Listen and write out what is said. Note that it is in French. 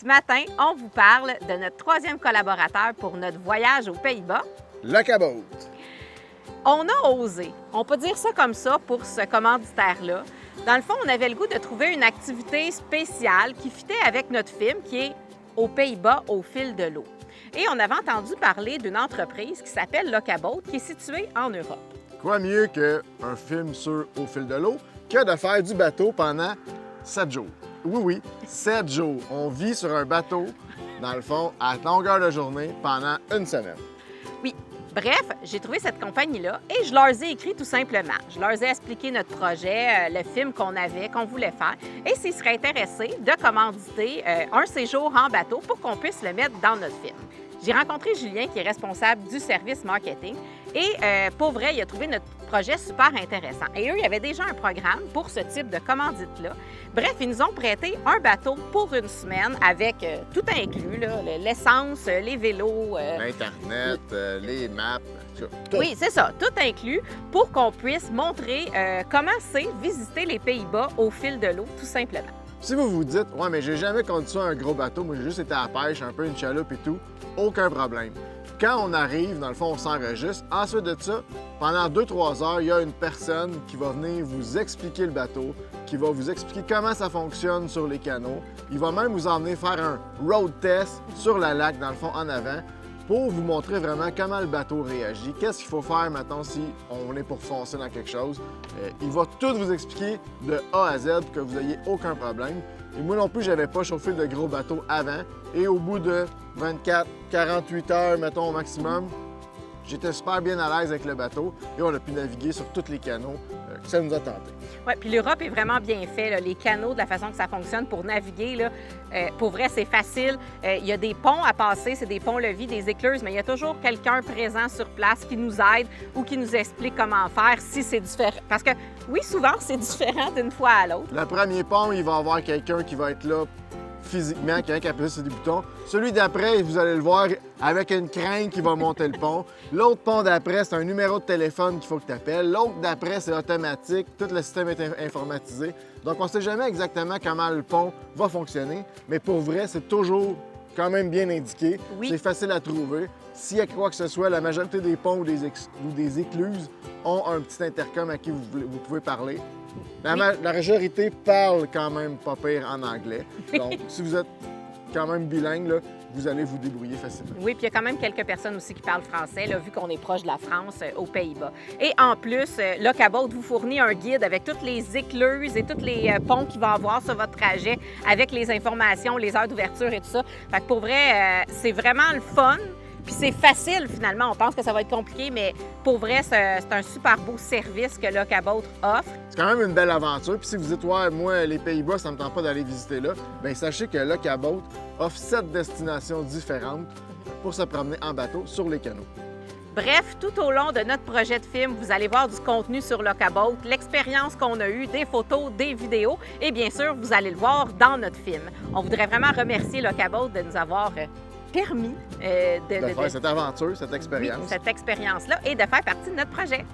Ce matin, on vous parle de notre troisième collaborateur pour notre voyage aux Pays-Bas. Lokaboat. On a osé, on peut dire ça comme ça pour ce commanditaire-là. Dans le fond, on avait le goût de trouver une activité spéciale qui fitait avec notre film qui est aux Pays-Bas au fil de l'eau. Et on avait entendu parler d'une entreprise qui s'appelle Lokaboat qui est située en Europe. Quoi mieux qu'un film sur Au fil de l'eau que de faire du bateau pendant 7 jours. Oui, 7 jours. On vit sur un bateau, dans le fond, à longueur de journée pendant une semaine. Oui. Bref, j'ai trouvé cette compagnie-là et je leur ai écrit tout simplement. Je leur ai expliqué notre projet, le film qu'on avait, qu'on voulait faire et s'ils seraient intéressés de commanditer un séjour en bateau pour qu'on puisse le mettre dans notre film. J'ai rencontré Julien, qui est responsable du service marketing, et pour vrai, il a trouvé notre projet super intéressant. Et eux, il y avait déjà un programme pour ce type de commandite-là. Bref, ils nous ont prêté un bateau pour une semaine avec tout inclus, l'essence, les vélos. L'Internet, les maps, tout. Oui, c'est ça, tout inclus pour qu'on puisse montrer comment c'est visiter les Pays-Bas au fil de l'eau, tout simplement. Si vous vous dites, ouais, mais j'ai jamais conduit ça un gros bateau, moi j'ai juste été à la pêche, un peu une chaloupe et tout, aucun problème. Quand on arrive, dans le fond, on s'enregistre. Ensuite de ça, pendant 2-3 heures, il y a une personne qui va venir vous expliquer le bateau, qui va vous expliquer comment ça fonctionne sur les canaux. Il va même vous emmener faire un road test sur la lac, dans le fond, en avant, pour vous montrer vraiment comment le bateau réagit, qu'est-ce qu'il faut faire maintenant si on est pour foncer dans quelque chose. Il va tout vous expliquer de A à Z pour que vous n'ayez aucun problème. Et moi non plus, je n'avais pas chauffé de gros bateaux avant. Et au bout de 24-48 heures, mettons au maximum, j'étais super bien à l'aise avec le bateau et on a pu naviguer sur tous les canaux que ça nous a tenté. Oui, puis l'Europe est vraiment bien fait. Là. Les canaux, de la façon que ça fonctionne pour naviguer, là, pour vrai, c'est facile. Il y a des ponts à passer, c'est des ponts-levis, des écluses, mais il y a toujours quelqu'un présent sur place qui nous aide ou qui nous explique comment faire si c'est différent. Parce que, oui, souvent, c'est différent d'une fois à l'autre. Le premier pont, il va y avoir quelqu'un qui va être là physiquement, quelqu'un qui appuie sur des boutons. Celui d'après, vous allez le voir avec une crainte qui va monter le pont. L'autre pont d'après, c'est un numéro de téléphone qu'il faut que tu appelles. L'autre d'après, c'est automatique. Tout le système est informatisé. Donc, on ne sait jamais exactement comment le pont va fonctionner. Mais pour vrai, c'est toujours quand même bien indiqué. Oui. C'est facile à trouver. S'il y a quoi que ce soit, la majorité des ponts ou des écluses ont un petit intercom à qui vous pouvez parler. La majorité parle quand même pas pire en anglais. Donc, si vous êtes quand même bilingue, là, vous allez vous débrouiller facilement. Oui, puis il y a quand même quelques personnes aussi qui parlent français, là, vu qu'on est proche de la France, aux Pays-Bas. Et en plus, Lokaboat vous fournit un guide avec toutes les écluses et tous les ponts qu'il va avoir sur votre trajet, avec les informations, les heures d'ouverture et tout ça. Fait que pour vrai, c'est vraiment le fun. Puis c'est facile, finalement. On pense que ça va être compliqué, mais pour vrai, c'est un super beau service que Lokaboat offre. C'est quand même une belle aventure. Puis si vous dites, ouais, moi, les Pays-Bas, ça ne me tente pas d'aller visiter là, bien, sachez que Lokaboat offre 7 destinations différentes pour se promener en bateau sur les canaux. Bref, tout au long de notre projet de film, vous allez voir du contenu sur Lokaboat, l'expérience qu'on a eue, des photos, des vidéos, et bien sûr, vous allez le voir dans notre film. On voudrait vraiment remercier Lokaboat de nous avoir permis de faire cette aventure, cette expérience. Oui, cette expérience-là et de faire partie de notre projet.